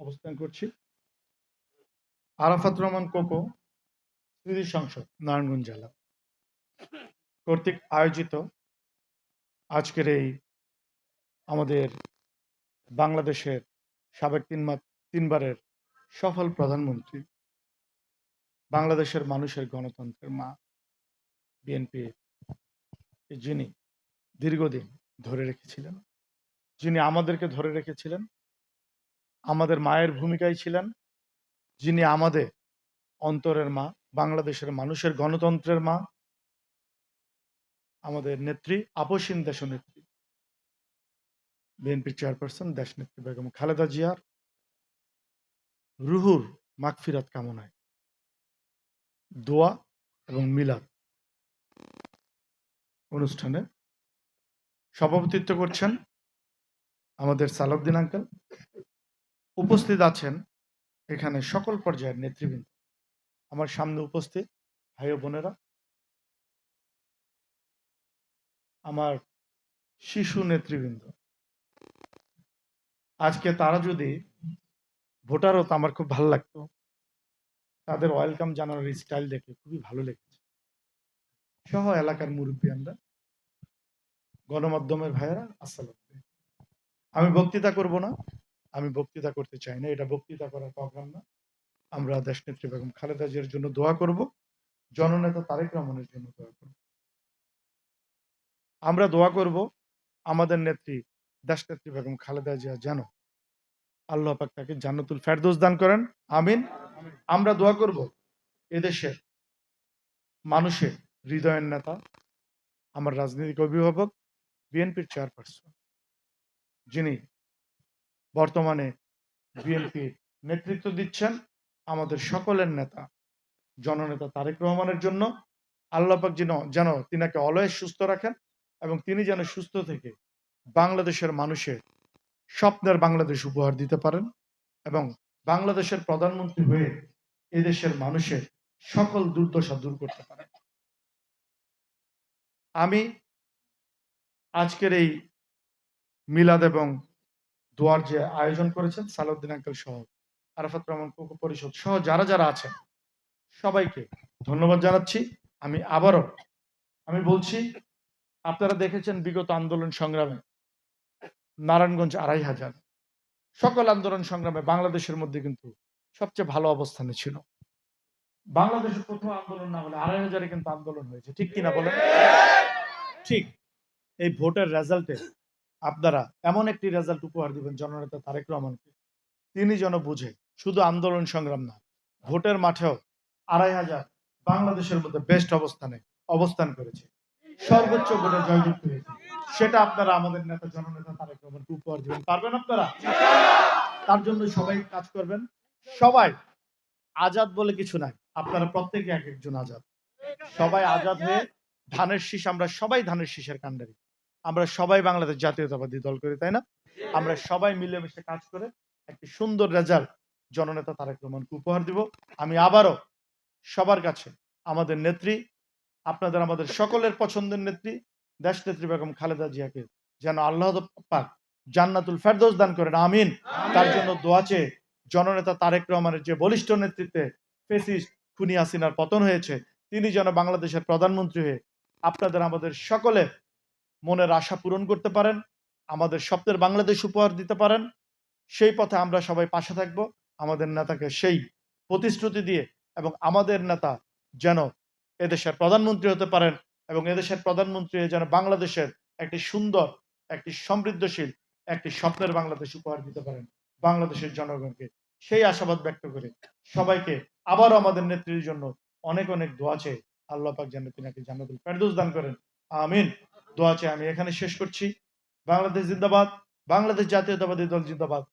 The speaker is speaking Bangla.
অবস্থান করছি আরাফাত রহমান কোকো স্মৃতি সংসদ নারায়ণগঞ্জ জেলা কর্তৃক আয়োজিত আজকের এই আমাদের বাংলাদেশের সাবেক তিনবারের সফল প্রধানমন্ত্রী, বাংলাদেশের মানুষের গণতন্ত্রের মা বিএনপি, যিনি দীর্ঘদিন ধরে রেখেছিলেন, যিনি আমাদেরকে ধরে রেখেছিলেন, আমাদের মায়ের ভূমিকায় ছিলেন, যিনি আমাদের অন্তরের মা, বাংলাদেশের মানুষের গণতন্ত্রের মা, আমাদের নেত্রী, আপসীন দেশনেত্রী, বিএনপির চেয়ারপারসন দেশনেত্রী বেগম খালেদা জিয়ার রুহুর মাগফিরাত কামনায় দোয়া এবং মিলাদ অনুষ্ঠানে সভাপতিত্ব করছেন আমাদের সালাউদ্দিন আঙ্কেল। উপস্থিত আছেন এখানে সকল পর্যায়ের নেতৃবৃন্দ, আমার সামনে উপস্থিত ভাই ও বোনেরা, আমার শিশু নেতৃবৃন্দ। আজকে তারা যদি ভোটার হতো আমার খুব ভালো লাগতো, তাদের ওয়েলকাম জানানোর স্টাইল দেখে খুবই ভালো লেগেছে। সহ এলাকার মুরব্বিয়ানরা, গণমাধ্যমের ভাইয়েরা, আসসালাম। আমি বক্তৃতা করব না, আমি বক্তৃতা করতে চাই না, এটা বক্তৃতা করার প্রোগ্রাম না। আমরা দেশনেত্রী বেগম খালেদা জিয়ার জন্য দোয়া করব, জননেতা তারেক রহমানের জন্য দোয়া করব। আমরা দোয়া করব আমাদের নেত্রী দেশনেত্রী বেগম খালেদা জিয়া যেন আল্লাহ পাক তাকে জান্নাতুল ফেরদৌস দান করেন, আমিন। আমরা দোয়া করব এদেশের মানুষের হৃদয়ের নেতা, আমার রাজনৈতিক অভিভাবক, বিএনপির চেয়ারপারসন, যিনি বর্তমানে বিএনপির নেতৃত্ব দিচ্ছেন, আমাদের সকলের নেতা জননেতা তারেক রহমানের জন্য আল্লাহ পাক যেন তিনাকে অলওয়েজ সুস্থ রাখেন এবং তিনি যেন সুস্থ থেকে বাংলাদেশের মানুষের স্বপ্নের বাংলাদেশ উপহার দিতে পারেন এবং বাংলাদেশের প্রধানমন্ত্রী হয়ে এদেশের মানুষের সকল দুর্দশা দূর করতে পারেন। আমি আজকের এই মিলাদ এবং দোয়ার যে আয়োজন করেছেন সালাউদ্দিন আঙ্কেল সহ আরাফাত রহমান কোকো পরিষদ সহ যারা যারা আছেন সবাইকে ধন্যবাদ জানাচ্ছি। আমি বলছি, আপনারা দেখেছেন বিগত আন্দোলন সংগ্রামে নারায়ণগঞ্জ ২৫০০, সকল আন্দোলন সংগ্রামে বাংলাদেশের মধ্যে কিন্তু সবচেয়ে ভালো অবস্থানে ছিল। বাংলাদেশের প্রথম আন্দোলন না হলে ২৫০০ কিন্তু আন্দোলন হয়েছে, ঠিক কিনা বলেন? ঠিক। এই ভোটের রেজাল্টে আপনারা এমন একটি রেজাল্ট উপহার দিবেন জননেতা তারেক রহমানকে, তিনি যেন বুঝে শুধু আন্দোলন সংগ্রাম না, ভোটের মাঠেও ২৫০০ বাংলাদেশের মধ্যে বেস্ট অবস্থান করেছে, সর্বোচ্চ ভোটে জয়যুক্ত হয়েছে। সেটা আপনারা আমাদের নেতা জননেতা তারেক রহমানকে উপহার দিবেন, পারবেন আপনারা? তার জন্য সবাই কাজ করবেন। সবাই আজাদ বলে কিছু নাই, আপনারা প্রত্যেকে এক একজন আজাদ, সবাই আজাদ হয়ে ধানের শীষ, আমরা সবাই ধানের শীষের কাণ্ডারি, আমরা সবাই বাংলাদেশ জাতীয়তাবাদী দল করি, তাই না? আমরা সবাই মিলেমিশে কাজ করে একটি সুন্দর রেজাল্ট জননেতা তারেক রহমানকে উপহার দিব। আমি আবারও সবার কাছে আমাদের নেত্রী, আপনাদের আমাদের সকলের পছন্দের নেত্রী দেশনেত্রী বেগম খালেদা জিয়াকে যেন আল্লাহ পাক জান্নাতুল ফেরদৌস দান করেন, আমিন। তার জন্য দোয়া চেয়ে জননেতা তারেক রহমানের যে বলিষ্ঠ নেতৃত্বে ফ্যাসিস্ট খুনি হাসিনার পতন হয়েছে, তিনি যেন বাংলাদেশের প্রধানমন্ত্রী হয়ে আপনাদের আমাদের সকলে মনের আশা পূরণ করতে পারেন, আমাদের স্বপ্নের বাংলাদেশ উপহার দিতে পারেন। সেই পথে আমরা সবাই পাশে থাকব, আমাদের নেতাকে সেই প্রতিশ্রুতি দিয়ে, এবং আমাদের নেতা যেন এদেশের প্রধানমন্ত্রী হতে পারেন এবং এদেশের প্রধানমন্ত্রী যেন বাংলাদেশের একটি সুন্দর, একটি সমৃদ্ধশীল, একটি স্বপ্নের বাংলাদেশ উপহার দিতে পারেন বাংলাদেশের জনগণকে। সেই আশাবাদ ব্যক্ত করে সবাইকে আবারও আমাদের নেত্রীর জন্য অনেক অনেক দোয়া চেয়ে আল্লাহ পাক যেন তিনাকে জান্নাতুল ফেরদৌস দান করেন, আমিন। দোয়া চেয়ে আমি এখানে শেষ করছি। বাংলাদেশ জিন্দাবাদ, বাংলাদেশ জাতীয়তাবাদী দল জিন্দাবাদ।